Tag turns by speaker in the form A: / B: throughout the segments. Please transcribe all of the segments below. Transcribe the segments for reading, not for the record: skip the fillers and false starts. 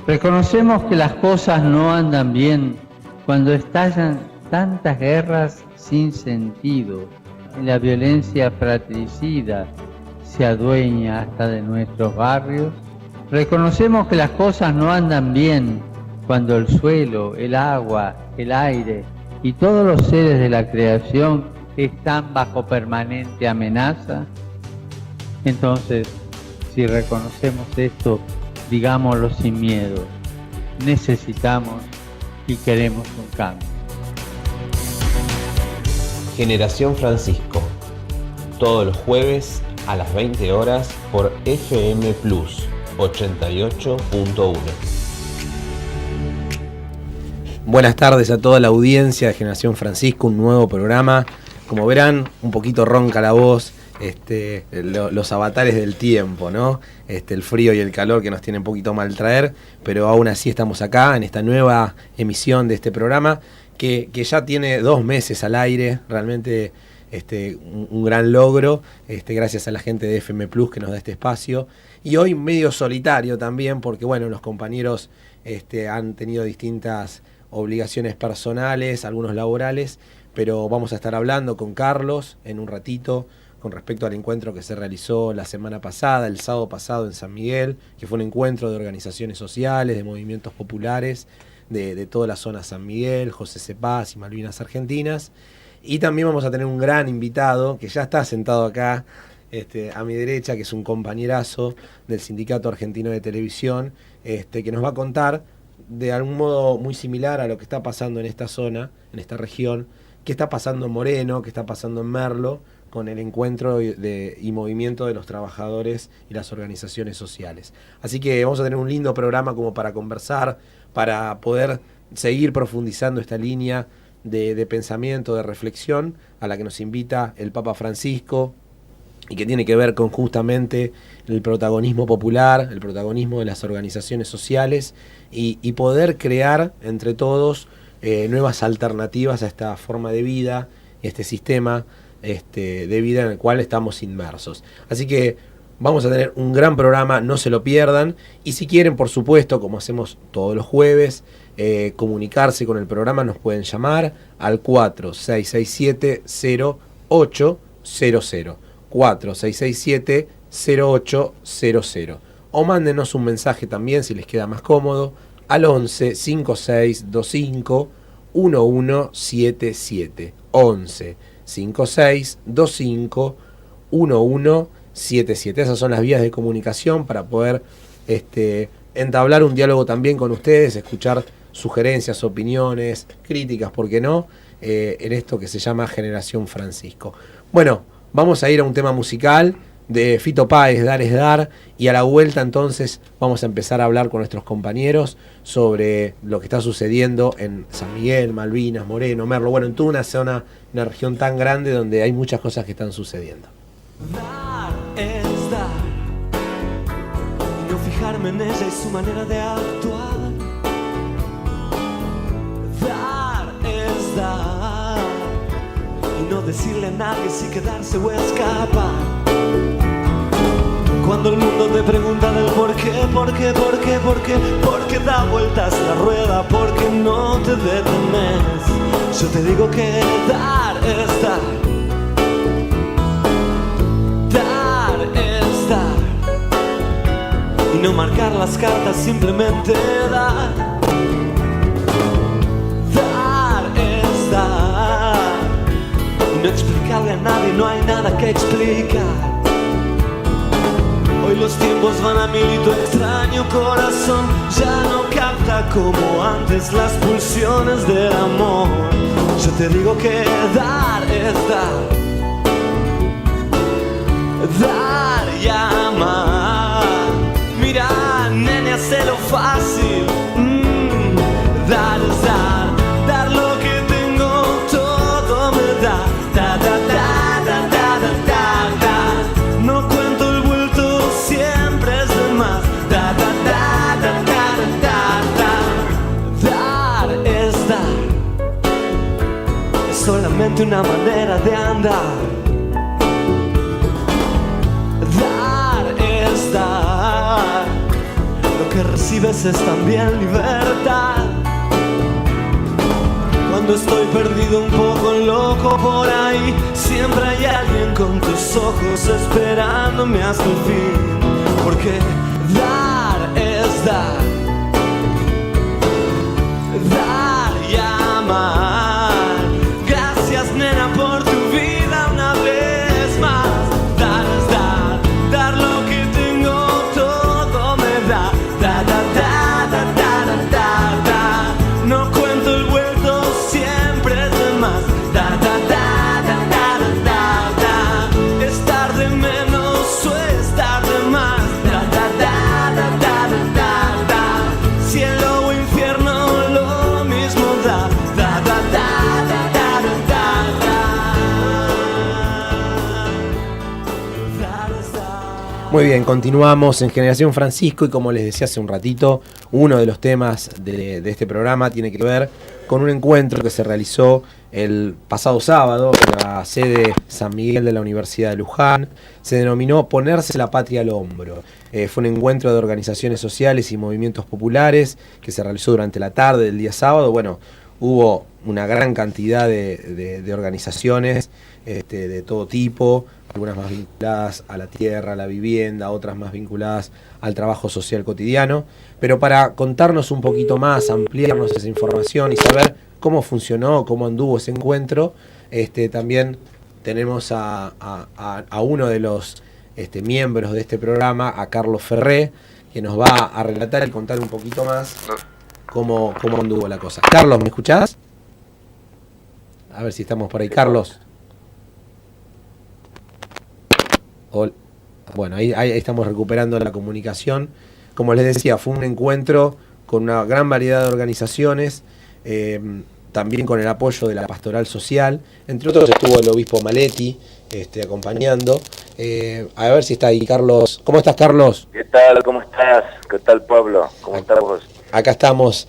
A: Reconocemos que las cosas no andan bien cuando estallan tantas guerras sin sentido y la violencia fratricida se adueña hasta de nuestros barrios. Reconocemos que las cosas no andan bien cuando el suelo, el agua, el aire y todos los seres de la creación están bajo permanente amenaza. Entonces, si reconocemos esto, digámoslo sin miedo, necesitamos y queremos un cambio.
B: Generación Francisco, todos los jueves a las 20 horas por FM Plus 88.1.
C: Buenas tardes a toda la audiencia de Generación Francisco, un nuevo programa. Como verán, un poquito ronca la voz. Los avatares del tiempo, ¿no? El frío y el calor que nos tienen un poquito mal traer, pero aún así estamos acá en esta nueva emisión de este programa que ya tiene 2 meses al aire, realmente un gran logro, gracias a la gente de FM Plus que nos da este espacio, y hoy medio solitario también porque bueno, los compañeros han tenido distintas obligaciones personales, algunos laborales, pero vamos a estar hablando con Carlos en un ratito con respecto al encuentro que se realizó la semana pasada, el sábado pasado en San Miguel, que fue un encuentro de organizaciones sociales, de movimientos populares, de toda la zona San Miguel, José C. Paz y Malvinas Argentinas. Y también vamos a tener un gran invitado, que ya está sentado acá, a mi derecha, que es un compañerazo del Sindicato Argentino de Televisión, que nos va a contar de algún modo muy similar a lo que está pasando en esta zona, en esta región, qué está pasando en Moreno, qué está pasando en Merlo, con el encuentro y movimiento de los trabajadores y las organizaciones sociales. Así que vamos a tener un lindo programa como para conversar, para poder seguir profundizando esta línea de pensamiento, de reflexión, a la que nos invita el Papa Francisco, y que tiene que ver con justamente el protagonismo popular, el protagonismo de las organizaciones sociales, y poder crear entre todos nuevas alternativas a esta forma de vida, este sistema de vida en el cual estamos inmersos. Así que vamos a tener un gran programa, no se lo pierdan, y si quieren, por supuesto, como hacemos todos los jueves, comunicarse con el programa, nos pueden llamar al 4667-0800, 4667-0800, o mándenos un mensaje también, si les queda más cómodo, al 11 5625 1177, 11 5625 1177. Esas son las vías de comunicación para poder entablar un diálogo también con ustedes, escuchar sugerencias, opiniones, críticas, ¿por qué no? En esto que se llama Generación Francisco. Bueno, vamos a ir a un tema musical de Fito Páez, Dar es Dar, y a la vuelta entonces vamos a empezar a hablar con nuestros compañeros sobre lo que está sucediendo en San Miguel, Malvinas, Moreno, Merlo, bueno, en toda una zona, una región tan grande donde hay muchas cosas que están sucediendo.
D: Dar es dar, y no fijarme en ella y su manera de actuar. Dar es dar, y no decirle a nadie si quedarse o escapar. Cuando el mundo te pregunta del por qué, porque da vueltas la rueda, porque no te detenes, yo te digo que dar es dar. Dar es dar, y no marcar las cartas, simplemente dar. Dar es dar, y no explicarle a nadie, no hay nada que explicar. Hoy los tiempos van a mil y tu extraño corazón ya no capta como antes las pulsiones del amor. Yo te digo que dar es dar, dar y amar. Mira, nene, hazlo fácil. Dar es dar, dar lo que tengo, todo me da. Da, da, da, da, da, da, da, da. No cuento el vuelto, siempre es de más. Da, da, da, da, da, da, da, da. Dar es dar, es solamente una manera de andar. Dar es dar, no sueños y veces también libertad. Cuando estoy perdido un poco loco por ahí, siempre hay alguien con tus ojos esperándome hasta el fin. Porque dar es dar, dar y amar. Gracias, nena, por tu vida una vez más. Dar es dar, dar lo que tengo, todo me da. Da, da, da, da, da, da, da, da. No cuento el vuelto, siempre es de más. Da, da, da, da, da, da, da, da. Estar de menos o estar de más. Da, da, da, da, da, da, da, da. Cielo o infierno, lo mismo da. Da, da, da, da, da, da, da, da. Dar es dar.
C: Muy bien, continuamos en Generación Francisco y como les decía hace un ratito, uno de los temas de este programa tiene que ver con un encuentro que se realizó el pasado sábado en la sede San Miguel de la Universidad de Luján. Se denominó Ponerse la Patria al Hombro. Fue un encuentro de organizaciones sociales y movimientos populares que se realizó durante la tarde del día sábado. Bueno, hubo una gran cantidad de organizaciones de todo tipo, algunas más vinculadas a la tierra, a la vivienda, otras más vinculadas al trabajo social cotidiano. Pero para contarnos un poquito más, ampliarnos esa información y saber cómo funcionó, cómo anduvo ese encuentro, también tenemos a uno de los miembros de este programa, a Carlos Ferré, que nos va a relatar y contar un poquito más cómo anduvo la cosa. Carlos, ¿me escuchás? A ver si estamos por ahí. Carlos. Bueno, ahí estamos recuperando la comunicación. Como les decía, fue un encuentro con una gran variedad de organizaciones, también con el apoyo de la Pastoral Social. Entre otros estuvo el obispo Maletti acompañando. A ver si está ahí Carlos. ¿Cómo estás, Carlos?
E: ¿Qué tal? ¿Cómo estás? ¿Qué tal, Pablo? ¿Cómo estás vos?
C: Acá estamos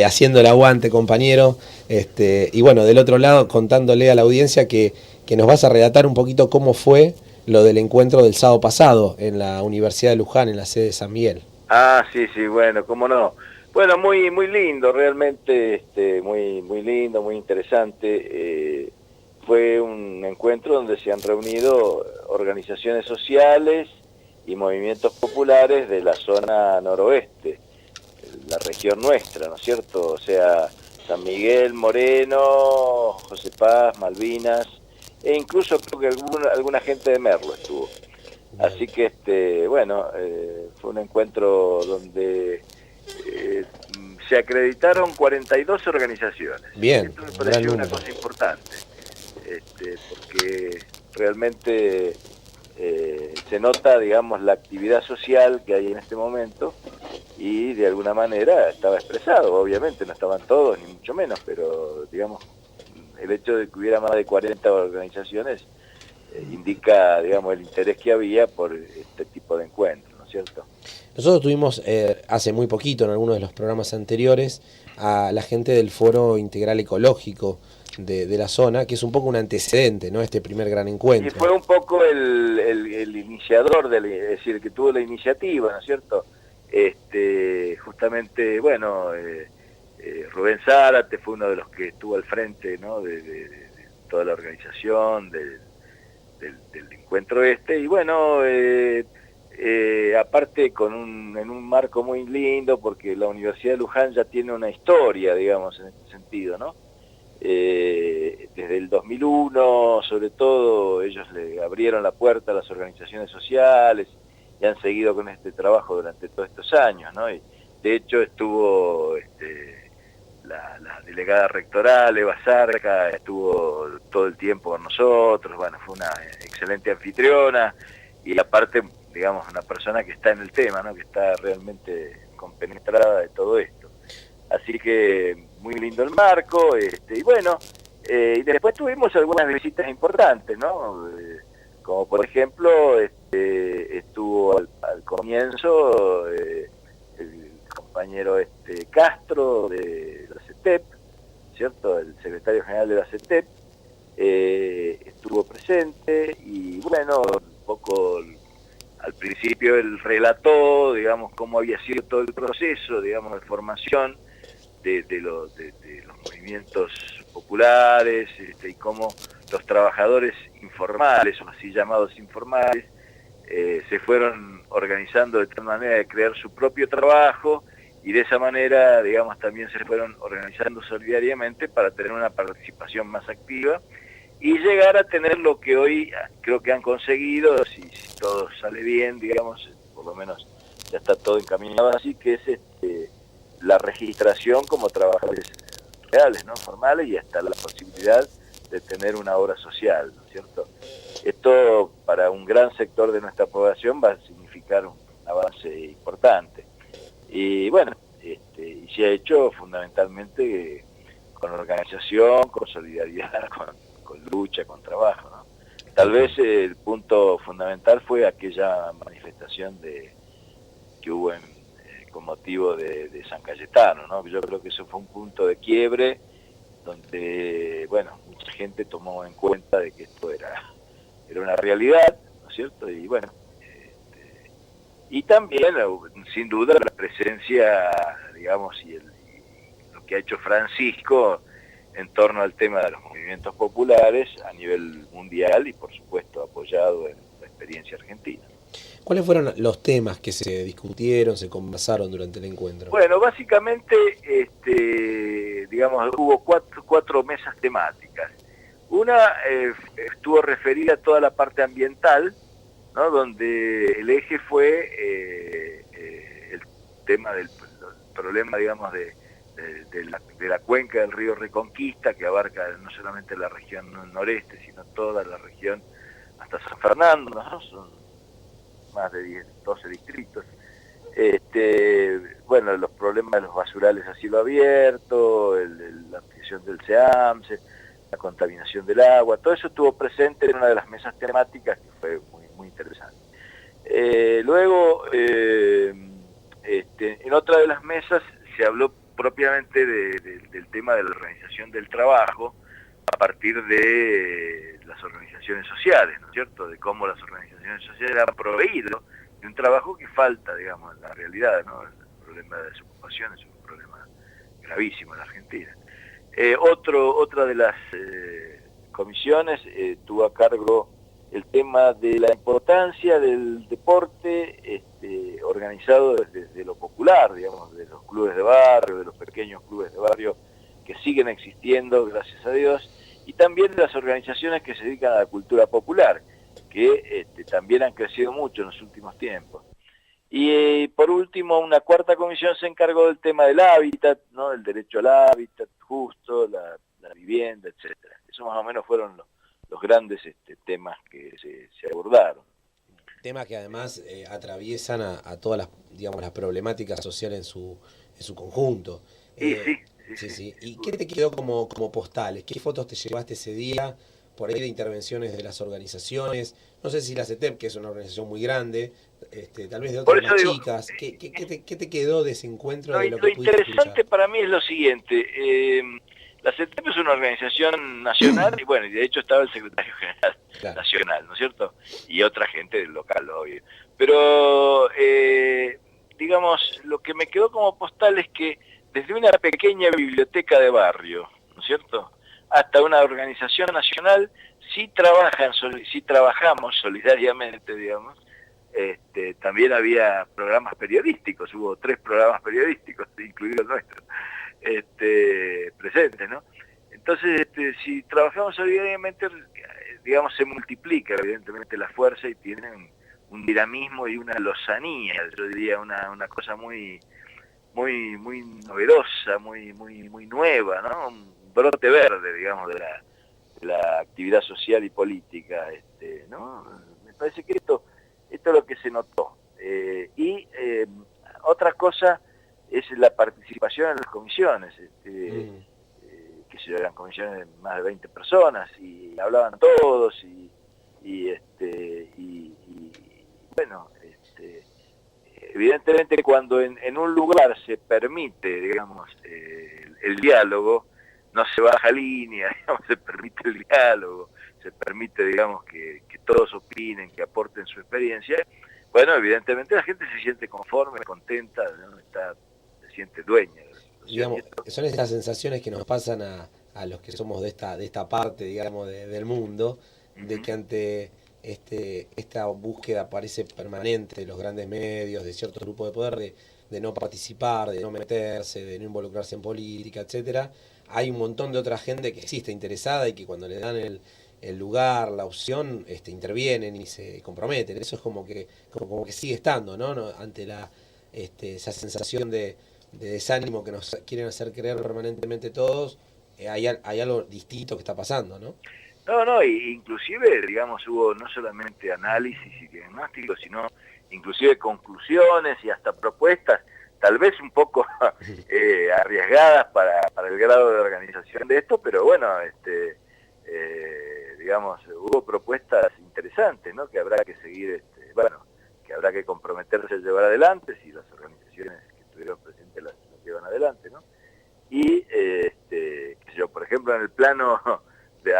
C: haciendo el aguante, compañero. Y bueno, del otro lado, contándole a la audiencia que nos vas a relatar un poquito cómo fue lo del encuentro del sábado pasado en la Universidad de Luján, en la sede de San Miguel.
E: Ah, sí, bueno, cómo no. Bueno, muy lindo, realmente muy lindo, muy interesante. Fue un encuentro donde se han reunido organizaciones sociales y movimientos populares de la zona noroeste, la región nuestra, ¿no es cierto? O sea, San Miguel, Moreno, José Paz, Malvinas, e incluso creo que alguna gente de Merlo estuvo. Así que, fue un encuentro donde se acreditaron 42 organizaciones.
C: Bien.
E: Esto me pareció una cosa importante, porque realmente se nota, digamos, la actividad social que hay en este momento y de alguna manera estaba expresado. Obviamente no estaban todos, ni mucho menos, pero, digamos, el hecho de que hubiera más de 40 organizaciones indica, digamos, el interés que había por este tipo de encuentros, ¿no es cierto?
C: Nosotros tuvimos hace muy poquito, en algunos de los programas anteriores, a la gente del Foro Integral Ecológico de la zona, que es un poco un antecedente, ¿no? Este primer gran encuentro.
E: Y fue un poco el iniciador, es decir, que tuvo la iniciativa, ¿no es cierto? Justamente, bueno, Rubén Zárate fue uno de los que estuvo al frente, ¿no? de toda la organización del encuentro y bueno, aparte en un marco muy lindo, porque la Universidad de Luján ya tiene una historia, digamos, en este sentido, ¿no? Desde el 2001, sobre todo, ellos le abrieron la puerta a las organizaciones sociales y han seguido con este trabajo durante todos estos años, ¿no? Y de hecho estuvo la delegada rectoral, Eva Zarca, estuvo todo el tiempo con nosotros. Bueno, fue una excelente anfitriona y aparte, digamos, una persona que está en el tema, ¿no? Que está realmente compenetrada de todo esto. Así que muy lindo el marco, y bueno, y después tuvimos algunas visitas importantes, ¿no? Como por ejemplo, estuvo al comienzo el compañero Castro de la CETEP, ¿cierto? El secretario general de la CETEP estuvo presente y bueno, un poco al principio él relató, digamos, cómo había sido todo el proceso, digamos, de formación de los movimientos populares, y cómo los trabajadores informales, o así llamados informales, se fueron organizando de tal manera de crear su propio trabajo, y de esa manera, digamos, también se fueron organizando solidariamente para tener una participación más activa y llegar a tener lo que hoy creo que han conseguido, si todo sale bien, digamos, por lo menos ya está todo encaminado así, que es la registración como trabajadores reales, ¿no? Formales, y hasta la posibilidad de tener una obra social, ¿no es cierto? Esto para un gran sector de nuestra población va a significar un avance importante. Y bueno, y se ha hecho fundamentalmente con organización, con solidaridad, con lucha, con trabajo, ¿no? Tal vez el punto fundamental fue aquella manifestación que hubo con motivo de San Cayetano, ¿no? Yo creo que eso fue un punto de quiebre donde, bueno, mucha gente tomó en cuenta de que esto era una realidad, ¿no es cierto? Y bueno, y también, sin duda, la presencia, digamos, y lo que ha hecho Francisco en torno al tema de los movimientos populares a nivel mundial y, por supuesto, apoyado en la experiencia argentina.
C: ¿Cuáles fueron los temas que se discutieron, se conversaron durante el encuentro?
E: Bueno, básicamente, digamos, hubo cuatro mesas temáticas. Una estuvo referida a toda la parte ambiental, ¿no? Donde el eje fue el tema del problema, digamos, de la cuenca del río Reconquista, que abarca no solamente la región noreste, sino toda la región hasta San Fernando, ¿no? Son más de 12 distritos. Bueno, los problemas de los basurales a cielo abierto, la ampliación del SEAMSE, la contaminación del agua, todo eso estuvo presente en una de las mesas temáticas que fue muy interesante. Luego, en otra de las mesas se habló propiamente del tema de la organización del trabajo a partir de las organizaciones sociales, ¿no es cierto? De cómo las organizaciones sociales han proveído de un trabajo que falta, digamos, en la realidad, ¿no? El problema de desocupación es un problema gravísimo en la Argentina. Otra de las comisiones tuvo a cargo el tema de la importancia del deporte organizado desde lo popular, digamos, de los clubes de barrio, de los pequeños clubes de barrio que siguen existiendo, gracias a Dios, y también de las organizaciones que se dedican a la cultura popular, que también han crecido mucho en los últimos tiempos. Y por último, una cuarta comisión se encargó del tema del hábitat, ¿no? El derecho al hábitat justo, la vivienda, etcétera. Eso más o menos fueron los grandes temas que se abordaron.
C: Temas que además atraviesan a todas las, digamos, las problemáticas sociales en su conjunto. Sí. ¿Y qué te quedó como postales? ¿Qué fotos te llevaste ese día? Por ahí de intervenciones de las organizaciones, no sé si la CETEP, que es una organización muy grande, tal vez de otras más chicas. ¿Qué te quedó de ese encuentro? De lo que pudiste
E: interesante
C: escuchar?
E: Para mí es lo siguiente. La CETEP es una organización nacional y bueno, y de hecho estaba el secretario general nacional, ¿no es cierto? Y otra gente del local, obvio. Pero, digamos, lo que me quedó como postal es que desde una pequeña biblioteca de barrio, ¿no es cierto?, hasta una organización nacional, sí trabajamos solidariamente, digamos. También había programas periodísticos, hubo 3 programas periodísticos, incluido el nuestro, presentes, ¿no? Entonces, si trabajamos solidariamente, digamos, se multiplica evidentemente la fuerza y tienen un dinamismo y una lozanía, yo diría una cosa muy novedosa, muy nueva, ¿no? Un brote verde, digamos, de la actividad social y política, ¿no? Me parece que esto es lo que se notó. Otra cosa es la participación en las comisiones, que se eran comisiones de más de 20 personas y hablaban todos y bueno, evidentemente cuando en un lugar se permite, digamos, el diálogo, no se baja línea, digamos, se permite el diálogo, se permite, digamos, que todos opinen, que aporten su experiencia. Bueno, evidentemente la gente se siente conforme, contenta, ¿no? Se siente dueña de la situación.
C: Digamos, son estas sensaciones que nos pasan a los que somos de esta parte, digamos, del mundo, de que ante esta búsqueda parece permanente de los grandes medios, de ciertos grupos de poder, de no participar, de no meterse, de no involucrarse en política, etcétera, hay un montón de otra gente que existe interesada y que cuando le dan el lugar, la opción, intervienen y se comprometen. Eso es como que sigue estando, ¿no? Ante esa sensación de desánimo que nos quieren hacer creer permanentemente todos, hay algo distinto que está pasando, ¿no?
E: No, inclusive, digamos, hubo no solamente análisis y diagnósticos, sino inclusive conclusiones y hasta propuestas, tal vez un poco arriesgadas para el grado de organización de esto, pero bueno, digamos, hubo propuestas interesantes, ¿no? Que habrá que seguir, que habrá que comprometerse a llevar adelante si las organizaciones que estuvieron presentes las llevan adelante, ¿no? Y, qué sé yo, por ejemplo, en el plano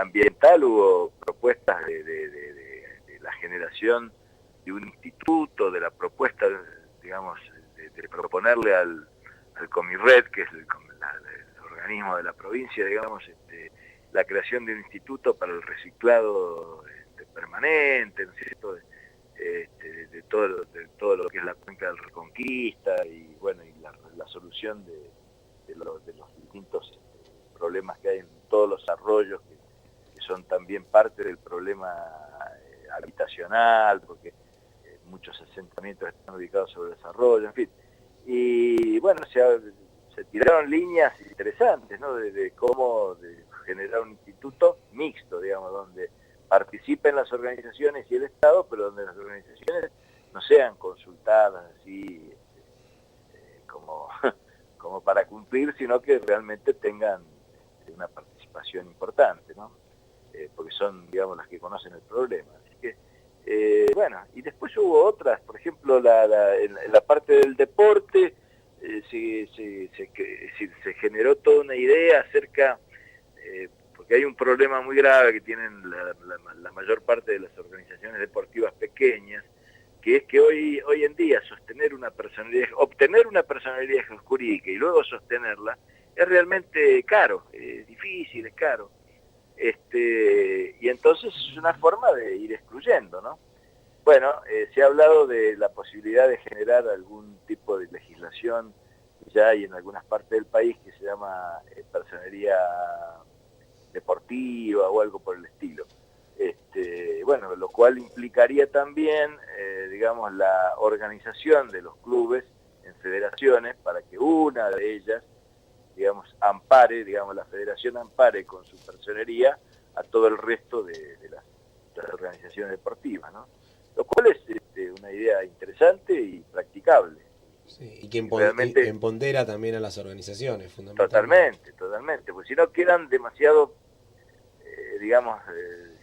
E: ambiental hubo propuestas de la generación de un instituto, de la propuesta, digamos, de proponerle al Comirred, que es el organismo de la provincia, digamos, la creación de un instituto para el reciclado permanente, ¿no es cierto?, de todo lo que es la cuenca del Reconquista y bueno, y la solución de los distintos problemas que hay en todos los arroyos que son también parte del problema habitacional, porque muchos asentamientos están ubicados sobre los arroyos, en fin. Y bueno, se tiraron líneas interesantes, ¿no? De cómo generar un instituto mixto, digamos, donde participen las organizaciones y el Estado, pero donde las organizaciones no sean consultadas así como para cumplir, sino que realmente tengan una participación importante, ¿no? Porque son, digamos, las que conocen el problema. Así que, bueno, y después hubo otras, por ejemplo, en la parte del deporte, se generó toda una idea acerca, porque hay un problema muy grave que tienen la mayor parte de las organizaciones deportivas pequeñas, que es que hoy en día obtener una personalidad jurídica y luego sostenerla es realmente caro, es difícil, es caro. Y entonces es una forma de ir excluyendo, ¿no? Bueno, se ha hablado de la posibilidad de generar algún tipo de legislación, ya hay en algunas partes del país, que se llama personería deportiva o algo por el estilo. Bueno, lo cual implicaría también, digamos, la organización de los clubes en federaciones para que una de ellas, digamos, la federación ampare con su personería a todo el resto de las organizaciones deportivas, ¿no? Lo cual es una idea interesante y practicable.
C: Sí, y que empodera también a las organizaciones, fundamentalmente.
E: Totalmente, porque si no quedan demasiado, digamos,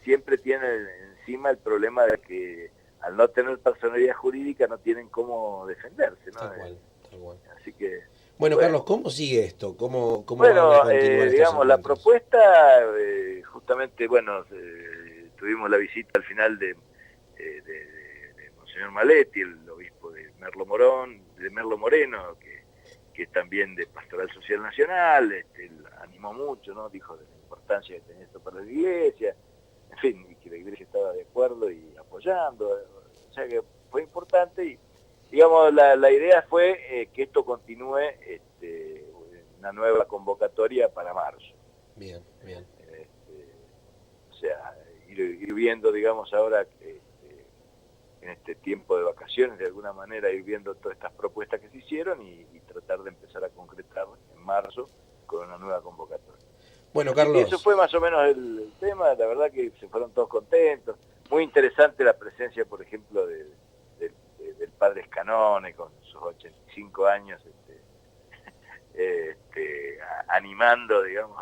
E: siempre tienen encima el problema de que al no tener personalidad jurídica no tienen cómo defenderse, ¿no? Tal cual. Así que...
C: Bueno, Carlos, ¿cómo sigue esto? ¿Cómo
E: bueno,
C: van a continuar
E: digamos, la propuesta, justamente, bueno, tuvimos la visita al final de Monseñor Maletti, el obispo de Merlo Moreno, que es también de Pastoral Social Nacional, él animó mucho, ¿no? Dijo de la importancia que tenía esto para la iglesia, en fin, y que la iglesia estaba de acuerdo y apoyando, o sea que fue importante y, digamos, la idea fue que esto continúe una nueva convocatoria para marzo.
C: Bien.
E: O sea, ir viendo, digamos, ahora en este tiempo de vacaciones, de alguna manera, ir viendo todas estas propuestas que se hicieron y tratar de empezar a concretar en marzo con una nueva convocatoria.
C: Bueno, Carlos.
E: Y eso fue más o menos el tema, la verdad que se fueron todos contentos. Muy interesante la presencia, por ejemplo, del padre Scanone con sus 85 años, animando, digamos,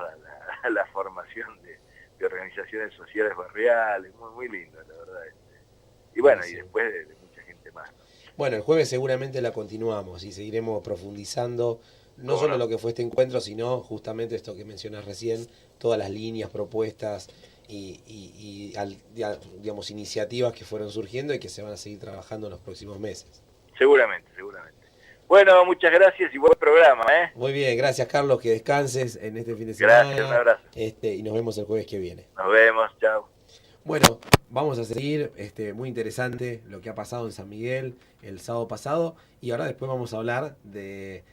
E: a la formación de organizaciones sociales barriales, muy lindo, la verdad. Y bueno, sí. Y después de mucha gente más, ¿no?
C: Bueno, el jueves seguramente la continuamos y seguiremos profundizando no solo lo que fue este encuentro, sino justamente esto que mencionas recién, todas las líneas, propuestas digamos, iniciativas que fueron surgiendo y que se van a seguir trabajando en los próximos meses.
E: Seguramente. Bueno, muchas gracias y buen programa, ¿eh?
C: Muy bien, gracias Carlos, que descanses en este fin de semana.
E: Gracias, un abrazo.
C: Y nos vemos el jueves que viene.
E: Nos vemos, chao.
C: Bueno, vamos a seguir, muy interesante lo que ha pasado en San Miguel el sábado pasado, y ahora después vamos a hablar del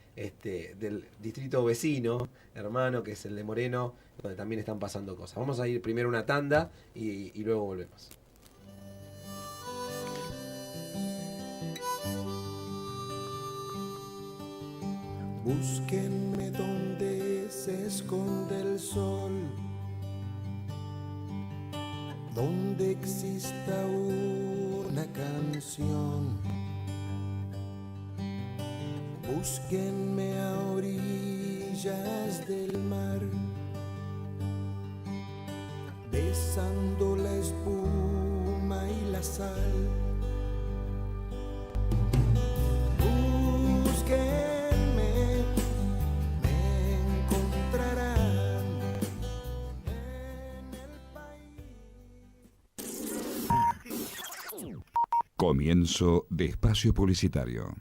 C: distrito vecino, hermano, que es el de Moreno, donde también están pasando cosas. Vamos a ir primero una tanda y luego volvemos.
F: Búsquenme donde se esconde el sol, donde exista una canción. Búsquenme a orillas del mar, besando la espuma y la sal. Búsquenme, me encontrarán en el país.
G: Comienzo de espacio publicitario.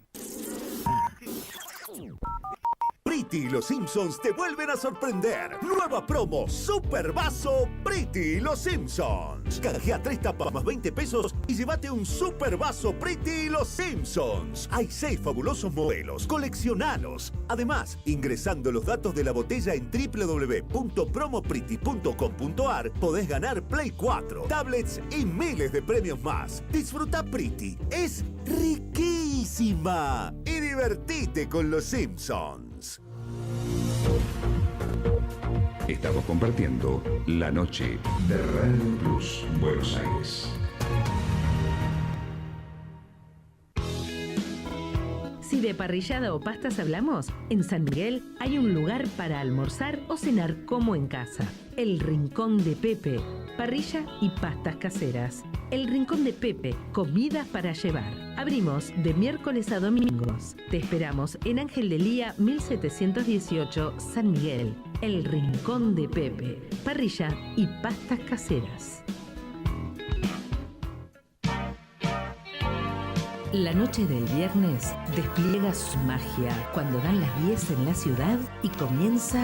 H: Pretty y los Simpsons te vuelven a sorprender. Nueva promo Super Vaso Pretty y los Simpsons. Canjea 3 tapas más 20 pesos y llévate un Super Vaso Pretty y los Simpsons. Hay 6 fabulosos modelos, coleccionalos. Además, ingresando los datos de la botella en www.promopretty.com.ar podés ganar Play 4, tablets y miles de premios más. Disfruta Pretty, es riquísima y divertite con los Simpsons.
G: Estamos compartiendo la noche de Radio Plus Buenos Aires.
I: Si de parrillada o pastas hablamos, en San Miguel hay un lugar para almorzar o cenar como en casa. El Rincón de Pepe, parrilla y pastas caseras. El Rincón de Pepe, comida para llevar. Abrimos de miércoles a domingos. Te esperamos en Ángel de Lía 1718, San Miguel. El Rincón de Pepe, parrilla y pastas caseras. La noche del viernes despliega su magia cuando dan las 10 en la ciudad y comienza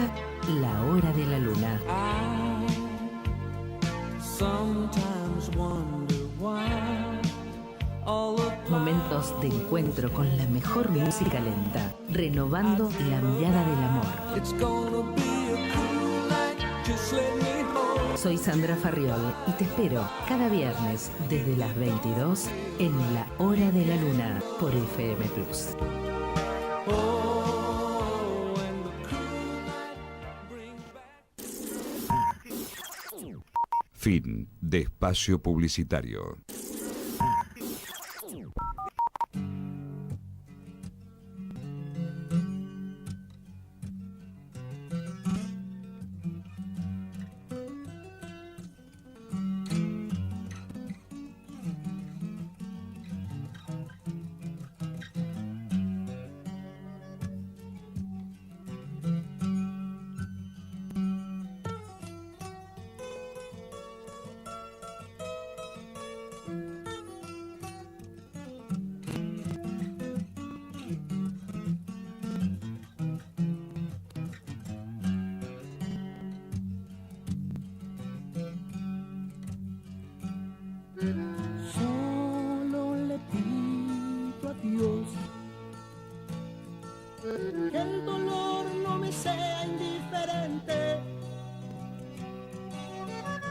I: la hora de la luna. Momentos de encuentro con la mejor música lenta, renovando la mirada del amor. Soy Sandra Farriol y te espero cada viernes desde las 22 en La Hora de la Luna por FM Plus.
G: Fin de espacio publicitario.
F: Solo le pido a Dios que el dolor no me sea indiferente,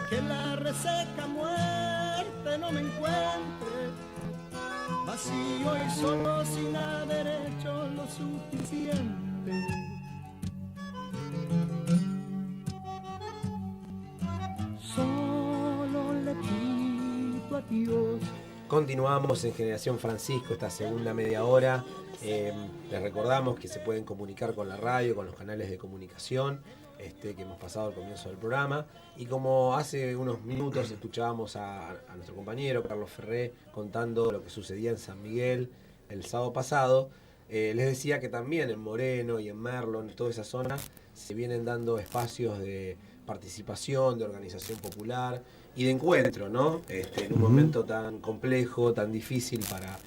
F: que la reseca muerte no me encuentre vacío y solo sin haber hecho lo suficiente. Solo le pido a Dios.
C: Continuamos en Generación Francisco, esta segunda media hora. Les recordamos que se pueden comunicar con la radio, con los canales de comunicación que hemos pasado al comienzo del programa. Y como hace unos minutos escuchábamos a nuestro compañero Carlos Ferré contando lo que sucedía en San Miguel el sábado pasado, les decía que también en Moreno y en Merlo, en toda esa zona, se vienen dando espacios de participación, de organización popular y de encuentro, ¿no? En un momento tan complejo, tan difícil para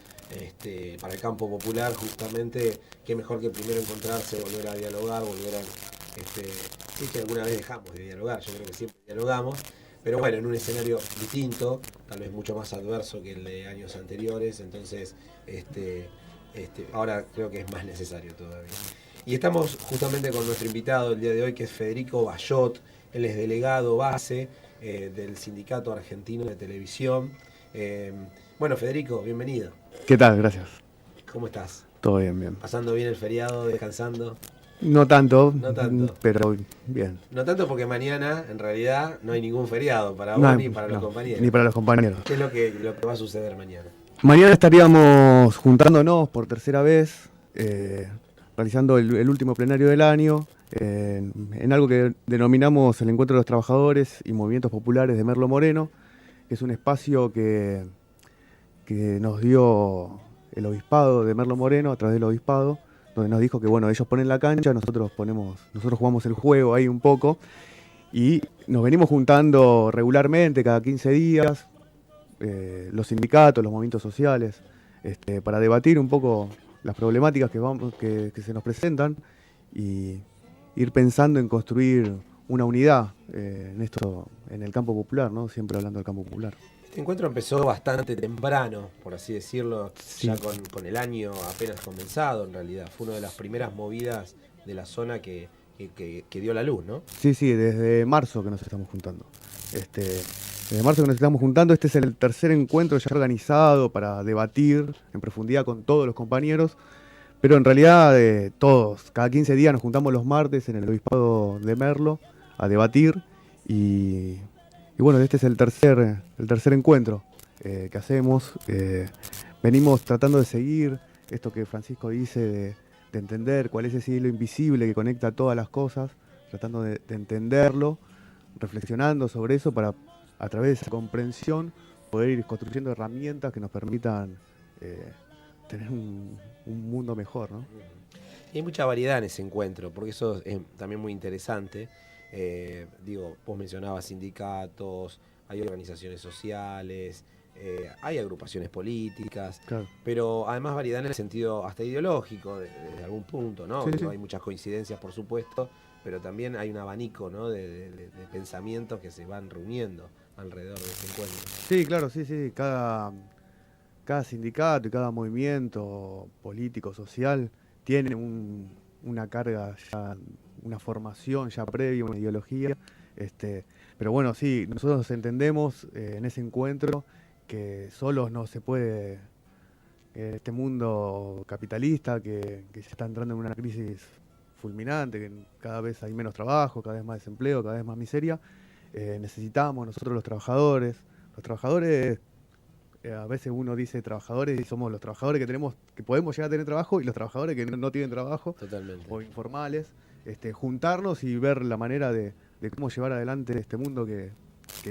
C: el campo popular, justamente, qué mejor que primero encontrarse, volver a dialogar, sí que alguna vez dejamos de dialogar, yo creo que siempre dialogamos, pero bueno, en un escenario distinto, tal vez mucho más adverso que el de años anteriores, entonces ahora creo que es más necesario todavía. Y estamos justamente con nuestro invitado el día de hoy, que es Federico Bayot. Él es delegado base del Sindicato Argentino de Televisión. Bueno, Federico, bienvenido.
J: ¿Qué tal? Gracias.
C: ¿Cómo estás?
J: Todo bien, bien.
C: ¿Pasando bien el feriado, descansando?
J: No tanto,
C: pero
J: bien.
C: No tanto porque mañana, en realidad, no hay ningún feriado para vos ni para los compañeros.
J: Ni para los compañeros.
C: ¿Qué es lo que va a suceder mañana?
J: Mañana estaríamos juntándonos por tercera vez, realizando el último plenario del año, en algo que denominamos el Encuentro de los Trabajadores y Movimientos Populares de Merlo Moreno, que es un espacio que nos dio el obispado de Merlo Moreno, a través del obispado, donde nos dijo que bueno, ellos ponen la cancha, nosotros jugamos el juego ahí un poco, y nos venimos juntando regularmente, cada 15 días, los sindicatos, los movimientos sociales, para debatir un poco las problemáticas que se nos presentan y ir pensando en construir una unidad en el campo popular, ¿no? Siempre hablando del campo popular.
C: Este encuentro empezó bastante temprano, por así decirlo,
J: sí.
C: Ya con el año apenas comenzado, en realidad. Fue una de las primeras movidas de la zona que dio la luz, ¿no?
J: Sí, desde marzo que nos estamos juntando. Desde marzo que nos estamos juntando, este es el tercer encuentro ya organizado para debatir en profundidad con todos los compañeros, pero en realidad todos, cada 15 días nos juntamos los martes en el obispado de Merlo a debatir y bueno, este es el tercer encuentro que hacemos. Venimos tratando de seguir esto que Francisco dice de entender cuál es ese hilo invisible que conecta todas las cosas, tratando de entenderlo, reflexionando sobre eso para, a través de esa comprensión, poder ir construyendo herramientas que nos permitan tener un mundo mejor, ¿no?
C: Y hay mucha variedad en ese encuentro, porque eso es también muy interesante. Vos mencionabas sindicatos, hay organizaciones sociales, hay agrupaciones políticas,
J: claro.
C: Pero además variedad en el sentido hasta ideológico, desde algún punto, ¿no?
J: Sí.
C: Hay muchas coincidencias, por supuesto, pero también hay un abanico, ¿no? de pensamientos que se van reuniendo alrededor de ese encuentro.
J: Sí, claro, sí. Cada sindicato y cada movimiento político, social, tiene una carga ya, una formación ya previa, una ideología. Pero bueno, sí, nosotros entendemos en ese encuentro que solos no se puede, este mundo capitalista que se está entrando en una crisis fulminante, que cada vez hay menos trabajo, cada vez más desempleo, cada vez más miseria, necesitamos nosotros los trabajadores, a veces uno dice trabajadores y somos los trabajadores que podemos llegar a tener trabajo y los trabajadores que no tienen trabajo.
C: Totalmente.
J: O informales, juntarnos y ver la manera de cómo llevar adelante este mundo que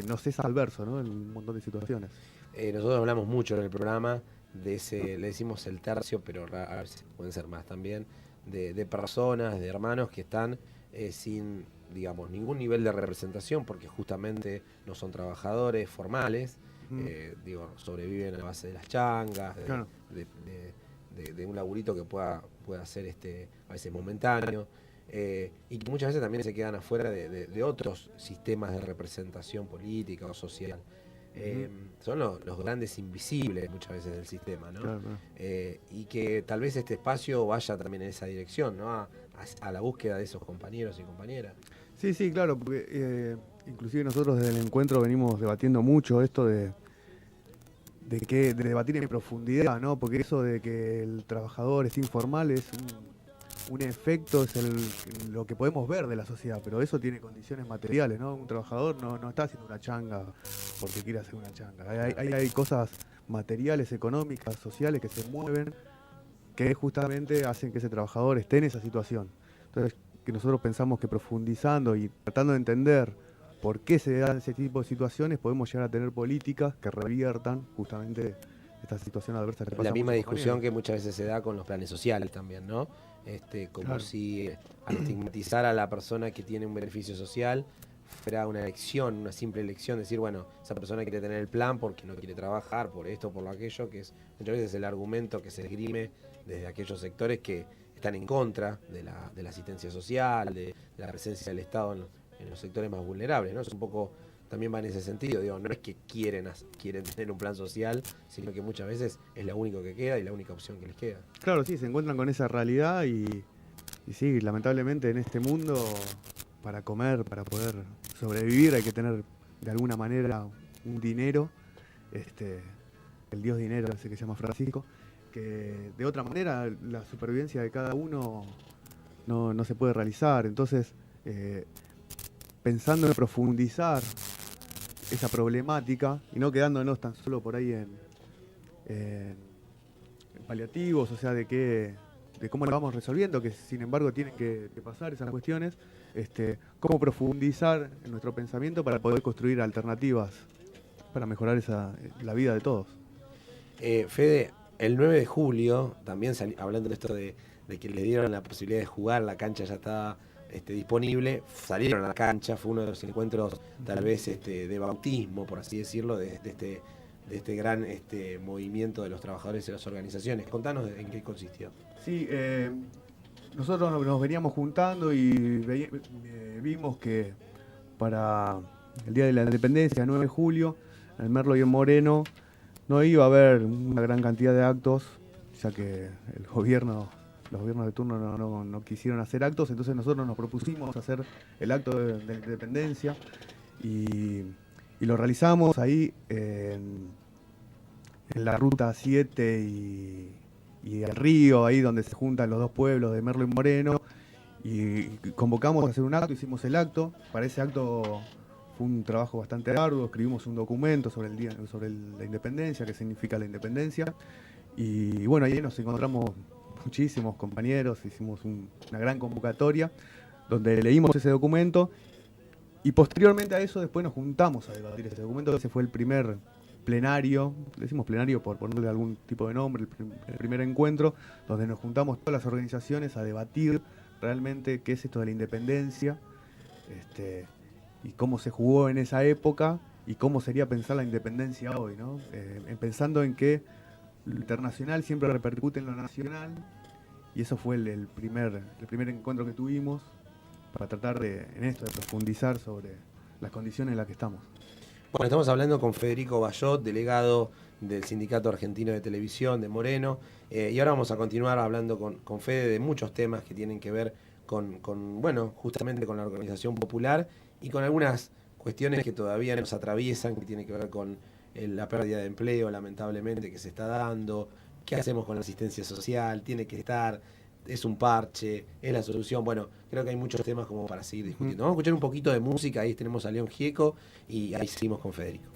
J: nos es adverso, ¿no? En un montón de situaciones.
C: Nosotros hablamos mucho en el programa de ese, le decimos el tercio, pero a veces pueden ser más también, de personas, de hermanos que están sin, digamos, ningún nivel de representación, porque justamente no son trabajadores formales, sobreviven a la base de las changas,
J: Claro.
C: de un laburito que pueda ser a veces momentáneo, y que muchas veces también se quedan afuera de otros sistemas de representación política o social. Son los grandes invisibles muchas veces del sistema, ¿no?
J: Claro.
C: Y que tal vez este espacio vaya también en esa dirección, ¿no? A la búsqueda de esos compañeros y compañeras.
J: Sí, claro, porque inclusive nosotros desde el encuentro venimos debatiendo mucho esto de debatir en profundidad, ¿no? Porque eso de que el trabajador es informal es un efecto, es lo que podemos ver de la sociedad, pero eso tiene condiciones materiales, ¿no? Un trabajador no está haciendo una changa porque quiere hacer una changa. Hay cosas materiales, económicas, sociales que se mueven, que justamente hacen que ese trabajador esté en esa situación. Entonces, que nosotros pensamos que profundizando y tratando de entender por qué se dan ese tipo de situaciones, podemos llegar a tener políticas que reviertan justamente esta situación adversa que pasa.
C: La misma discusión que muchas veces se da con los planes sociales también, ¿no? Como
J: Claro.
C: si al estigmatizar a la persona que tiene un beneficio social fuera una elección, una simple elección, decir, bueno, esa persona quiere tener el plan porque no quiere trabajar, por esto, por lo aquello, que es muchas veces el argumento que se esgrime desde aquellos sectores que están en contra de la asistencia social, de la presencia del Estado en los sectores más vulnerables, ¿no? Es un poco, también va en ese sentido, digo, no es que quieren tener un plan social, sino que muchas veces es lo único que queda y la única opción que les queda.
J: Claro, sí, se encuentran con esa realidad y sí, lamentablemente en este mundo, para comer, para poder sobrevivir, hay que tener de alguna manera un dinero, el dios dinero, ese que se llama Francisco, que de otra manera la supervivencia de cada uno no se puede realizar. Entonces, pensando en profundizar esa problemática y no quedándonos tan solo por ahí en paliativos, o sea, de cómo lo vamos resolviendo, que sin embargo tienen que pasar esas cuestiones, cómo profundizar en nuestro pensamiento para poder construir alternativas para mejorar la vida de todos.
C: Fede, el 9 de julio, también hablando de esto de que le dieron la posibilidad de jugar, la cancha ya estaba disponible, salieron a la cancha, fue uno de los encuentros tal vez de bautismo, por así decirlo, de este gran movimiento de los trabajadores y las organizaciones. Contanos en qué consistió.
J: Sí, nosotros nos veníamos juntando y vimos que para el Día de la Independencia, 9 de julio, en Merlo y en Moreno, no iba a haber una gran cantidad de actos, ya que los gobiernos de turno no quisieron hacer actos, entonces nosotros nos propusimos hacer el acto de la Independencia y lo realizamos ahí en la Ruta 7 y el río, ahí donde se juntan los dos pueblos de Merlo y Moreno, y convocamos a hacer un acto, hicimos el acto. Para ese acto fue un trabajo bastante arduo, escribimos un documento sobre la independencia, qué significa la independencia, y bueno, ahí nos encontramos muchísimos compañeros, hicimos una gran convocatoria donde leímos ese documento y posteriormente a eso después nos juntamos a debatir ese documento. Ese fue el primer plenario, decimos plenario por ponerle algún tipo de nombre, el primer encuentro donde nos juntamos todas las organizaciones a debatir realmente qué es esto de la independencia, y cómo se jugó en esa época y cómo sería pensar la independencia hoy, ¿no? Pensando en que lo internacional siempre repercute en lo nacional, y eso fue el primer encuentro que tuvimos para tratar de profundizar sobre las condiciones en las que estamos.
C: Bueno, estamos hablando con Federico Bayot, delegado del Sindicato Argentino de Televisión de Moreno, y ahora vamos a continuar hablando con Fede de muchos temas que tienen que ver con justamente con la organización popular y con algunas cuestiones que todavía nos atraviesan, que tienen que ver con la pérdida de empleo, lamentablemente, que se está dando. ¿Qué hacemos con la asistencia social? ¿Tiene que estar? ¿Es un parche? ¿Es la solución? Bueno, creo que hay muchos temas como para seguir discutiendo. Vamos a escuchar un poquito de música. Ahí tenemos a León Gieco y ahí seguimos con Federico.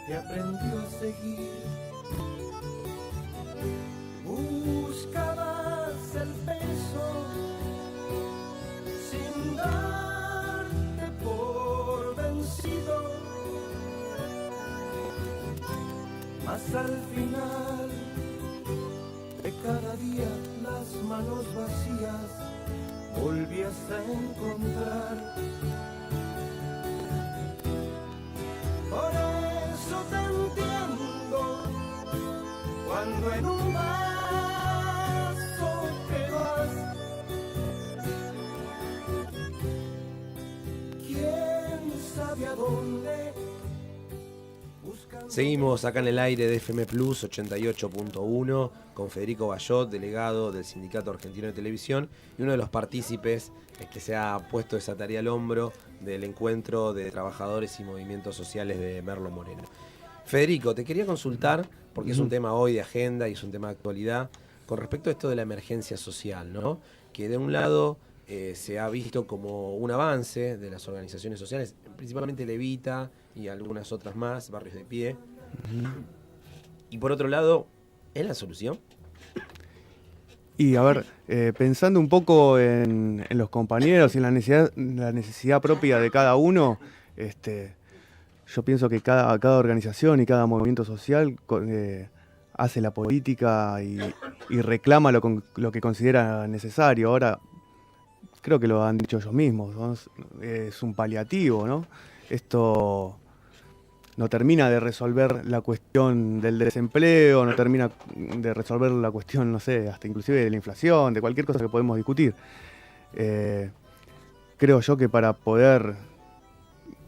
D: Te aprendió a seguir. Buscabas el peso sin darte por vencido, mas al final de cada día las manos vacías volvías a encontrar. Por eso te entiendo cuando
F: sabe a dónde.
C: Seguimos acá en el aire de FM Plus 88.1 con Federico Bayot, delegado del Sindicato Argentino de Televisión y uno de los partícipes que se ha puesto esa tarea al hombro del encuentro de trabajadores y movimientos sociales de Merlo Moreno. Federico, te quería consultar, porque es un tema hoy de agenda y es un tema de actualidad, con respecto a esto de la emergencia social, ¿no? Que de un lado se ha visto como un avance de las organizaciones sociales, principalmente Levita y algunas otras más, Barrios de Pie. Y por otro lado, ¿es la solución?
J: Y a ver, pensando un poco en los compañeros y en la necesidad propia de cada uno, yo pienso que cada organización y cada movimiento social hace la política y reclama lo que considera necesario. Ahora, creo que lo han dicho ellos mismos, ¿no? Es un paliativo, ¿no? Esto no termina de resolver la cuestión del desempleo, no termina de resolver la cuestión, no sé, hasta inclusive de la inflación, de cualquier cosa que podemos discutir. Creo yo que para poder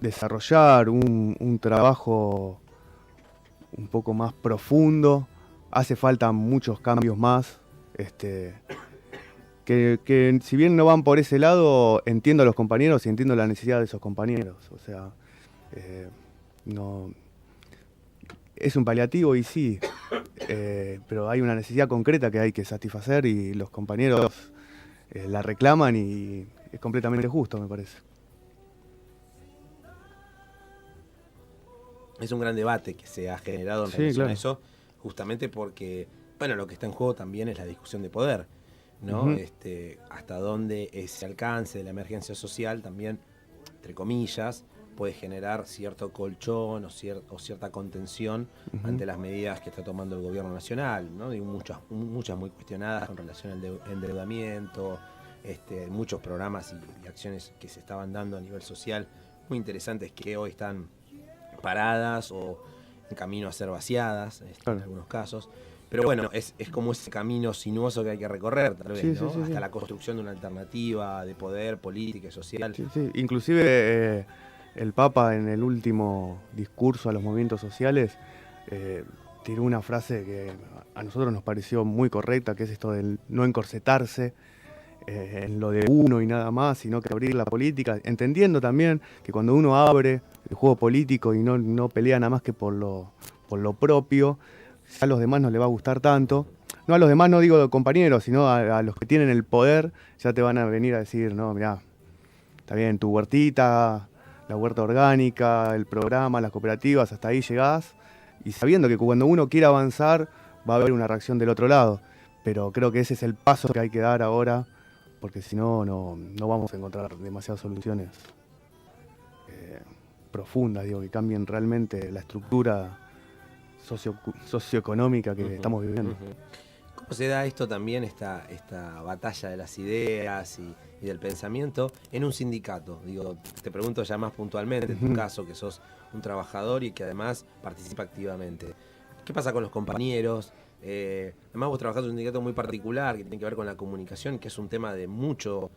J: desarrollar un trabajo un poco más profundo, hace falta muchos cambios más, que si bien no van por ese lado, entiendo a los compañeros y entiendo la necesidad de esos compañeros. O sea, no es un paliativo y sí, pero hay una necesidad concreta que hay que satisfacer y los compañeros la reclaman y es completamente justo, me parece.
C: Es un gran debate que se ha generado en relación a eso, justamente porque, bueno, lo que está en juego también es la discusión de poder, ¿no? Hasta dónde ese alcance de la emergencia social también, entre comillas, puede generar cierto colchón o cierta contención ante las medidas que está tomando el gobierno nacional, ¿no? Y muchas muy cuestionadas con relación al endeudamiento, muchos programas y acciones que se estaban dando a nivel social muy interesantes que hoy están paradas o en camino a ser vaciadas, en algunos casos. Pero bueno, es como ese camino sinuoso que hay que recorrer, tal vez, ¿no? Hasta la construcción de una alternativa de poder, política y social.
J: Sí. Inclusive el Papa en el último discurso a los movimientos sociales tiró una frase que a nosotros nos pareció muy correcta, que es esto del no encorsetarse en lo de uno y nada más, sino que abrir la política, entendiendo también que cuando uno abre el juego político y no pelea nada más que por lo propio, a los demás no le va a gustar tanto. No a los demás, no digo compañeros, sino a los que tienen el poder, ya te van a venir a decir, no, mirá, está bien, tu huertita, la huerta orgánica, el programa, las cooperativas, hasta ahí llegás, y sabiendo que cuando uno quiera avanzar va a haber una reacción del otro lado. Pero creo que ese es el paso que hay que dar ahora, porque si no vamos a encontrar demasiadas soluciones profundas, que cambien realmente la estructura socioeconómica que estamos viviendo.
C: ¿Cómo se da esto también, esta batalla de las ideas y del pensamiento en un sindicato? Digo, te pregunto ya más puntualmente, en tu caso, que sos un trabajador y que además participa activamente. ¿Qué pasa con los compañeros? Además vos trabajás en un sindicato muy particular que tiene que ver con la comunicación, que es un tema de mucha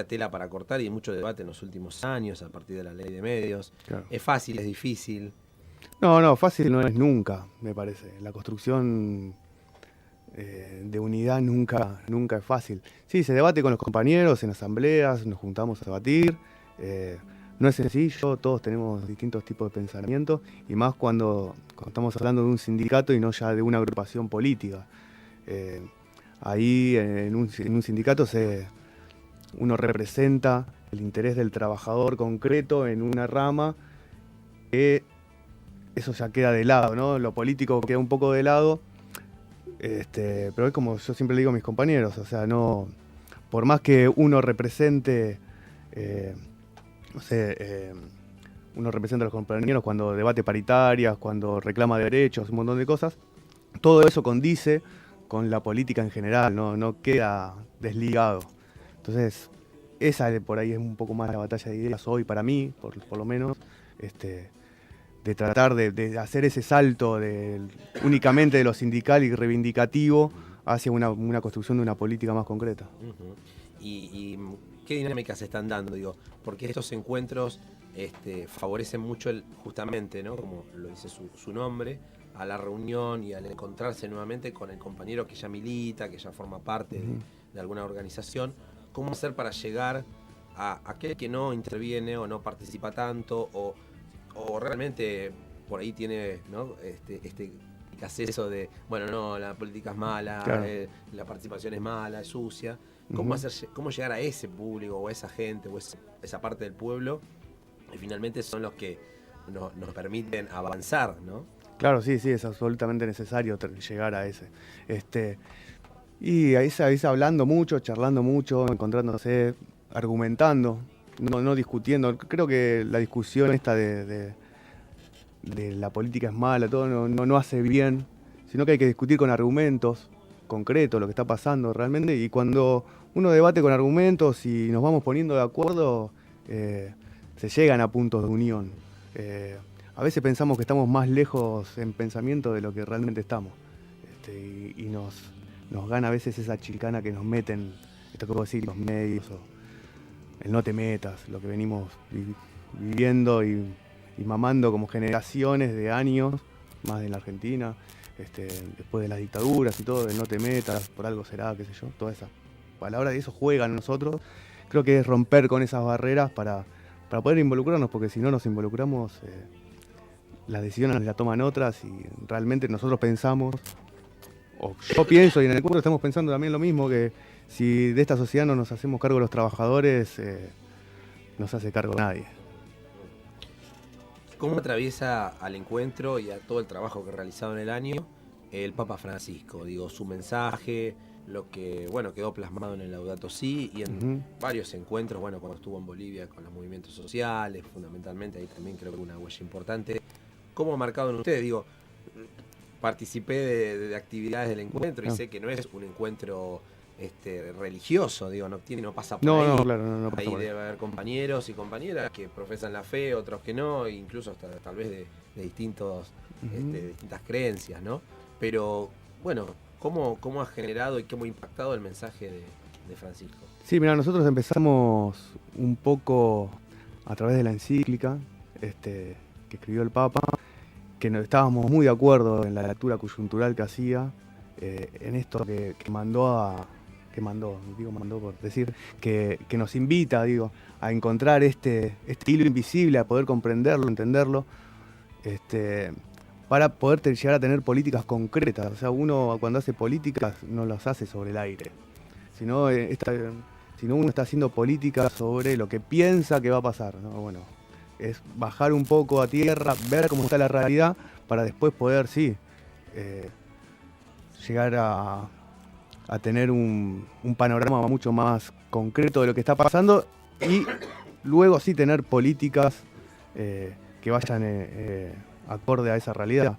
C: tela para cortar y de mucho debate en los últimos años a partir de la ley de medios. Claro. ¿Es fácil, es difícil?
J: No, fácil no es nunca, me parece. La construcción de unidad nunca es fácil. Sí, se debate con los compañeros en asambleas, nos juntamos a debatir. No es sencillo, todos tenemos distintos tipos de pensamientos, y más cuando estamos hablando de un sindicato y no ya de una agrupación política. Ahí en un sindicato uno representa el interés del trabajador concreto en una rama, que eso ya queda de lado, ¿no? Lo político queda un poco de lado, pero es como yo siempre le digo a mis compañeros, o sea, no, por más que uno represente, uno representa a los compañeros cuando debate paritarias, cuando reclama derechos, un montón de cosas, todo eso condice con la política en general, no queda desligado. Entonces, esa por ahí es un poco más la batalla de ideas hoy para mí, por lo menos, de tratar de hacer ese salto únicamente de lo sindical y reivindicativo hacia una construcción de una política más concreta.
C: Y ¿qué dinámicas se están dando? Digo, porque estos encuentros favorecen mucho justamente, ¿no? Como lo dice su nombre, a la reunión y al encontrarse nuevamente con el compañero que ya milita, que ya forma parte de alguna organización. ¿Cómo hacer para llegar a aquel que no interviene o no participa tanto o realmente por ahí tiene, ¿no? Eso de, bueno, no, la política es mala, claro, la participación es mala, es sucia? ¿Cómo llegar a ese público o a esa gente o esa parte del pueblo que finalmente son los que nos permiten avanzar, ¿no?
J: Claro, sí, es absolutamente necesario llegar a ese. Y ahí se hablando mucho, charlando mucho, encontrándose, argumentando, no discutiendo. Creo que la discusión esta de la política es mala, todo no hace bien, sino que hay que discutir con argumentos concretos lo que está pasando realmente, y cuando uno debate con argumentos y nos vamos poniendo de acuerdo, se llegan a puntos de unión. A veces pensamos que estamos más lejos en pensamiento de lo que realmente estamos, y nos gana a veces esa chicana que nos meten, esto que puedo decir, los medios, o el no te metas, lo que venimos viviendo y mamando como generaciones de años, más en la Argentina, después de las dictaduras y todo, el no te metas, por algo será, qué sé yo, todas esas palabras, y eso juegan nosotros. Creo que es romper con esas barreras para poder involucrarnos, porque si no nos involucramos, las decisiones las toman otras, y realmente nosotros pensamos, o yo pienso, y en el encuentro estamos pensando también lo mismo, que si de esta sociedad no nos hacemos cargo de los trabajadores, no se hace cargo nadie.
C: ¿Cómo atraviesa al encuentro y a todo el trabajo que ha realizado en el año el Papa Francisco? Digo, su mensaje, lo que quedó plasmado en el Laudato Si y en varios encuentros, cuando estuvo en Bolivia con los movimientos sociales, fundamentalmente, ahí también creo que una huella importante. ¿Cómo ha marcado en ustedes? Digo, participé de actividades del encuentro y sé que no es un encuentro religioso, digo, no pasa por ahí.
J: Claro, no pasa
C: ahí
J: por ahí.
C: Debe haber compañeros y compañeras que profesan la fe, otros que no, incluso hasta tal vez de distintas creencias, ¿no? Pero, ¿cómo ha generado y cómo ha impactado el mensaje de Francisco?
J: Sí, mira, nosotros empezamos un poco a través de la encíclica que escribió el Papa, que estábamos muy de acuerdo en la lectura coyuntural que hacía, en esto que mandó por decir, que nos invita, a encontrar este hilo invisible, a poder comprenderlo, entenderlo, para poder llegar a tener políticas concretas. O sea, uno cuando hace políticas no las hace sobre el aire, sino uno está haciendo políticas sobre lo que piensa que va a pasar, ¿no? Es bajar un poco a tierra, ver cómo está la realidad, para después poder, llegar a tener un panorama mucho más concreto de lo que está pasando, y luego tener políticas que vayan acorde a esa realidad.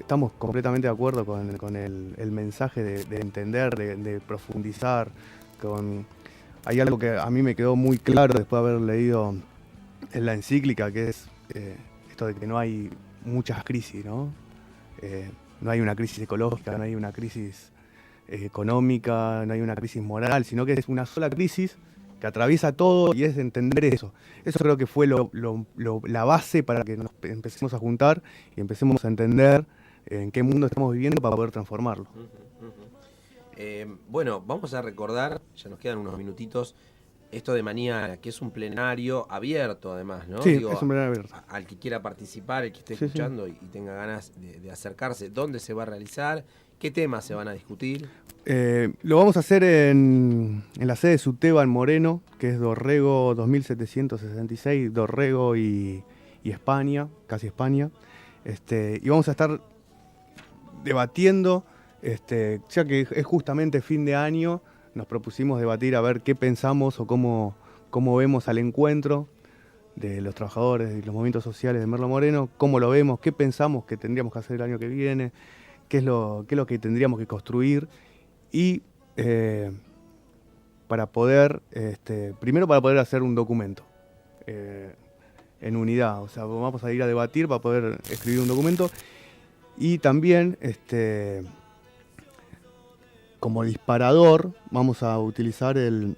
J: Estamos completamente de acuerdo con el mensaje de entender, de profundizar. Hay algo que a mí me quedó muy claro después de haber leído en la encíclica, que es esto de que no hay muchas crisis, ¿no? No hay una crisis ecológica, no hay una crisis económica, no hay una crisis moral, sino que es una sola crisis que atraviesa todo, y es entender eso. Eso creo que fue la base para que nos empecemos a juntar y empecemos a entender en qué mundo estamos viviendo para poder transformarlo.
C: Vamos a recordar, ya nos quedan unos minutitos, esto de mañana, que es un plenario abierto además, ¿no?
J: Sí, es un plenario abierto.
C: Al que quiera participar, el que esté escuchando y tenga ganas de acercarse, ¿dónde se va a realizar? ¿Qué temas se van a discutir?
J: Lo vamos a hacer en la sede de Suteba en Moreno, que es Dorrego 2766, Dorrego y España, casi España. Y vamos a estar debatiendo, ya que es justamente fin de año, nos propusimos debatir a ver qué pensamos o cómo vemos al encuentro de los trabajadores y los movimientos sociales de Merlo Moreno, cómo lo vemos, qué pensamos que tendríamos que hacer el año que viene, qué es lo que tendríamos que construir, y para poder, primero para poder hacer un documento en unidad. O sea, vamos a ir a debatir para poder escribir un documento, y también como disparador vamos a utilizar el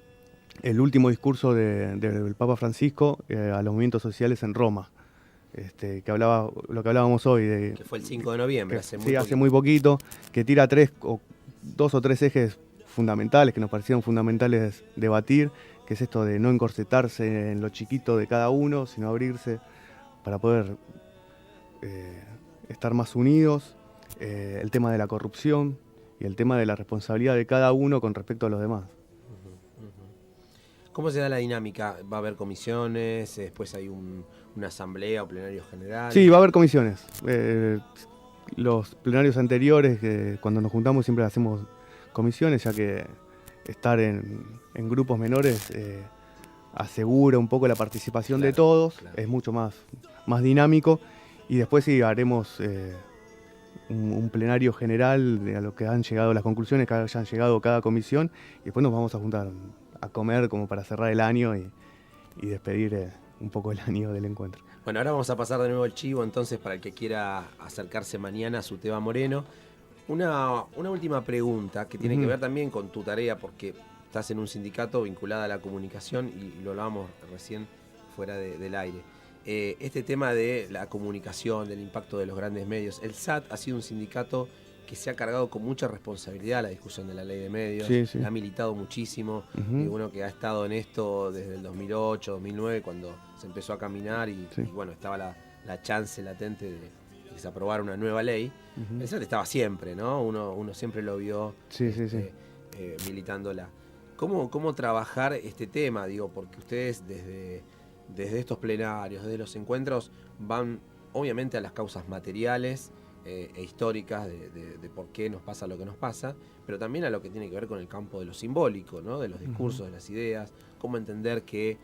J: último discurso del Papa Francisco a los movimientos sociales en Roma, que hablaba lo que hablábamos hoy.
C: Que fue el 5 de noviembre,
J: hace muy poquito, que tira 2 o 3 ejes fundamentales que nos parecieron fundamentales debatir, que es esto de no encorsetarse en lo chiquito de cada uno, sino abrirse para poder estar más unidos, el tema de la corrupción y el tema de la responsabilidad de cada uno con respecto a los demás.
C: ¿Cómo se da la dinámica? ¿Va a haber comisiones? ¿Después hay una asamblea o plenario general?
J: Sí, va a haber comisiones. Los plenarios anteriores, cuando nos juntamos siempre hacemos comisiones, ya que estar en grupos menores asegura un poco la participación de todos, es mucho más dinámico, y después sí haremos un plenario general de a lo que han llegado las conclusiones que hayan llegado cada comisión, y después nos vamos a juntar a comer como para cerrar el año y despedir un poco el año del encuentro.
C: Bueno, ahora vamos a pasar de nuevo el chivo entonces para el que quiera acercarse mañana a Suteba Moreno. Una última pregunta que tiene que ver también con tu tarea, porque estás en un sindicato vinculado a la comunicación y lo hablábamos recién fuera del aire. Este tema de la comunicación, del impacto de los grandes medios. El SAT ha sido un sindicato que se ha cargado con mucha responsabilidad la discusión de la ley de medios, ha militado muchísimo, uno que ha estado en esto desde el 2008, 2009, cuando se empezó a caminar y bueno, estaba la chance latente de que se aprobara una nueva ley. El SAT estaba siempre, ¿no? Uno siempre lo vio militándola. ¿Cómo trabajar este tema? Digo, porque ustedes desde estos plenarios, desde los encuentros, van obviamente a las causas materiales e históricas de por qué nos pasa lo que nos pasa, pero también a lo que tiene que ver con el campo de lo simbólico, ¿no? De los discursos, de las ideas, cómo entender que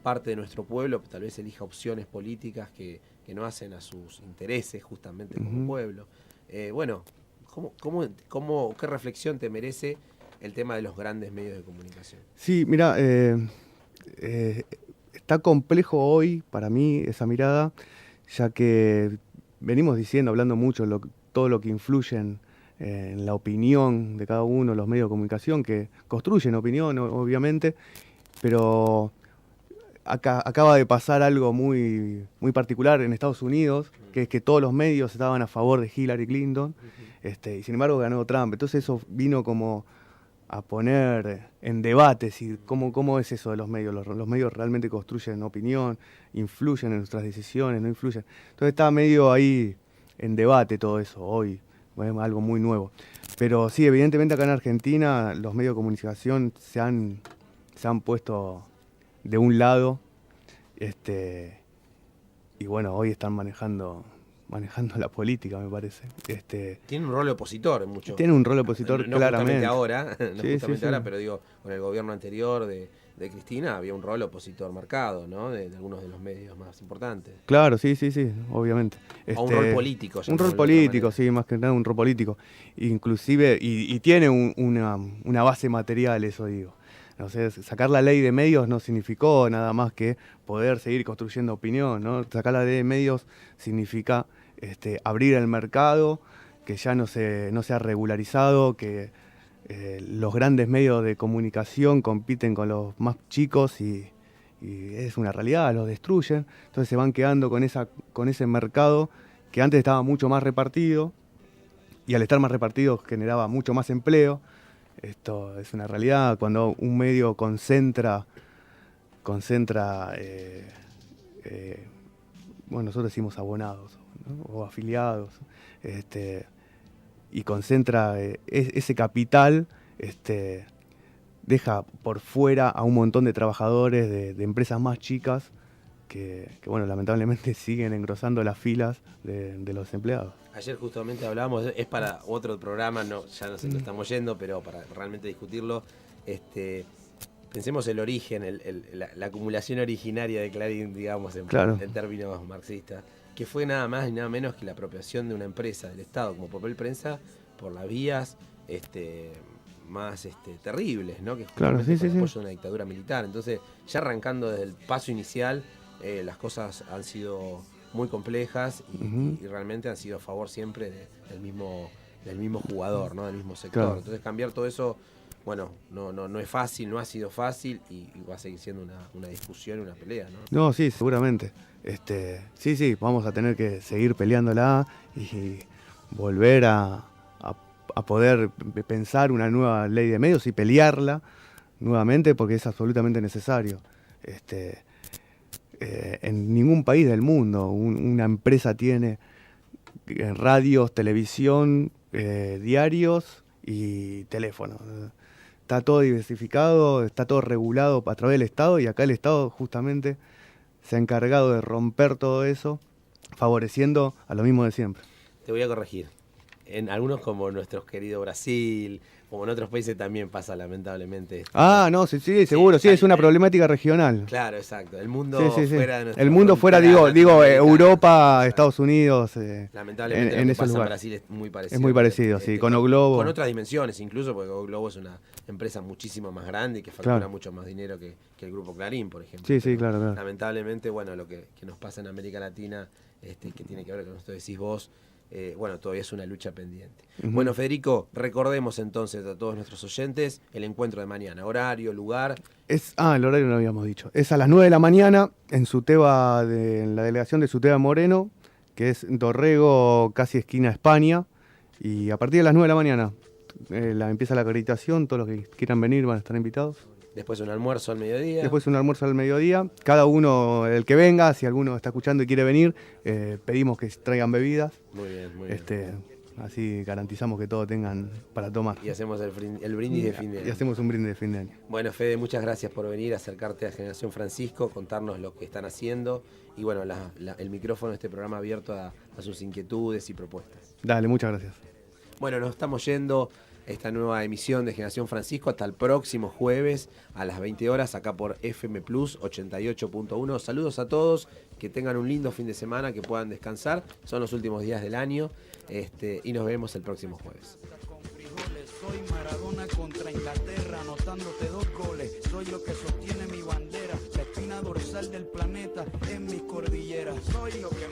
C: parte de nuestro pueblo tal vez elija opciones políticas que no hacen a sus intereses justamente como pueblo. Bueno, ¿qué reflexión te merece el tema de los grandes medios de comunicación?
J: Sí, mira, está complejo hoy para mí esa mirada, ya que venimos hablando mucho todo lo que influye en la opinión de cada uno, los medios de comunicación, que construyen opinión, obviamente, pero acaba de pasar algo muy, muy particular en Estados Unidos, que es que todos los medios estaban a favor de Hillary Clinton, y sin embargo ganó Trump. Entonces eso vino como a poner en debate si cómo es eso de los medios. Los medios realmente construyen opinión, influyen en nuestras decisiones, no influyen. Entonces está medio ahí en debate todo eso hoy, es algo muy nuevo. Pero sí, evidentemente acá en Argentina los medios de comunicación se han puesto de un lado, y bueno, hoy están manejando la política, me parece.
C: Tiene un rol opositor en muchos.
J: Tiene un rol opositor,
C: no
J: claramente.
C: Ahora, pero digo, con el gobierno anterior de Cristina había un rol opositor marcado, ¿no? De algunos de los medios más importantes.
J: Claro, sí, obviamente.
C: O un rol político.
J: Un rol político, sí, más que nada un rol político. Inclusive, y tiene una base material, eso digo. No sé, sacar la ley de medios no significó nada más que poder seguir construyendo opinión, ¿no? Sacar la ley de medios significa abrir el mercado, que ya no se ha regularizado, que los grandes medios de comunicación compiten con los más chicos y es una realidad, los destruyen. Entonces se van quedando con ese mercado que antes estaba mucho más repartido, y al estar más repartido generaba mucho más empleo. Esto es una realidad. Cuando un medio concentra bueno, nosotros decimos abonados, ¿no? O afiliados, y concentra ese capital, deja por fuera a un montón de trabajadores de empresas más chicas que bueno, lamentablemente siguen engrosando las filas de los empleados.
C: Ayer justamente hablábamos, es para otro programa, ya no sé, lo estamos yendo, pero para realmente discutirlo, pensemos el origen, la acumulación originaria de Clarín, digamos, en términos marxistas, que fue nada más y nada menos que la apropiación de una empresa del Estado como papel prensa por las vías más terribles, ¿no? Que justamente por el apoyo de una dictadura militar. Entonces, ya arrancando desde el paso inicial, las cosas han sido muy complejas y realmente han sido a favor siempre del mismo del mismo jugador, ¿no? Del mismo sector.
J: Claro.
C: Entonces cambiar todo eso, bueno, no es fácil, no ha sido fácil y va a seguir siendo una discusión, una pelea, ¿no?
J: No, sí, seguramente. Sí, vamos a tener que seguir peleándola y volver a poder pensar una nueva ley de medios y pelearla nuevamente porque es absolutamente necesario. En ningún país del mundo una empresa tiene radios, televisión, diarios y teléfonos. Está todo diversificado, está todo regulado a través del Estado y acá el Estado justamente se ha encargado de romper todo eso, favoreciendo a lo mismo de siempre.
C: Te voy a corregir. En algunos como nuestros queridos Brasil, como en otros países también pasa lamentablemente.
J: No, sí, seguro, sí, es una problemática regional.
C: Claro, exacto. El mundo
J: Sí.
C: fuera de nuestra
J: El mundo fuera, digo, Europa, Estados Unidos.
C: Lamentablemente
J: en
C: lo que
J: esos
C: pasa en
J: lugares.
C: Brasil es muy parecido.
J: Es muy parecido, sí, con O Globo.
C: Con otras dimensiones incluso, porque O Globo es una empresa muchísimo más grande y que factura
J: Claro.
C: mucho más dinero que el Grupo Clarín, por ejemplo.
J: Sí, claro.
C: Lamentablemente, bueno, lo que nos pasa en América Latina, que tiene que ver con esto que decís vos, todavía es una lucha pendiente.
J: Uh-huh.
C: Bueno, Federico, recordemos entonces a todos nuestros oyentes el encuentro de mañana, horario, lugar.
J: El horario no lo habíamos dicho. Es a las 9 de la mañana en Suteba, en la delegación de Suteba Moreno, que es Dorrego, casi esquina España. Y a partir de las 9 de la mañana empieza la acreditación, todos los que quieran venir van a estar invitados.
C: Después un almuerzo al mediodía.
J: Después un almuerzo al mediodía. Cada uno, el que venga, si alguno está escuchando y quiere venir, pedimos que traigan bebidas.
C: Muy bien.
J: Así garantizamos que todos tengan para tomar.
C: Y hacemos el brindis de fin de año.
J: Y hacemos un brindis de fin de año.
C: Bueno, Fede, muchas gracias por venir, acercarte a Generación Francisco, contarnos lo que están haciendo y bueno, el micrófono de este programa abierto a sus inquietudes y propuestas.
J: Dale, muchas gracias.
C: Bueno, nos estamos yendo esta nueva emisión de Generación Francisco hasta el próximo jueves a las 20 horas acá por FM Plus 88.1. Saludos a todos, que tengan un lindo fin de semana, que puedan descansar. Son los últimos días del año y nos vemos el próximo jueves.
K: Soy Maradona contra Inglaterra, anotándote 2 goles. Soy lo que sostiene mi bandera, la espina dorsal del planeta en mis cordilleras. Soy lo que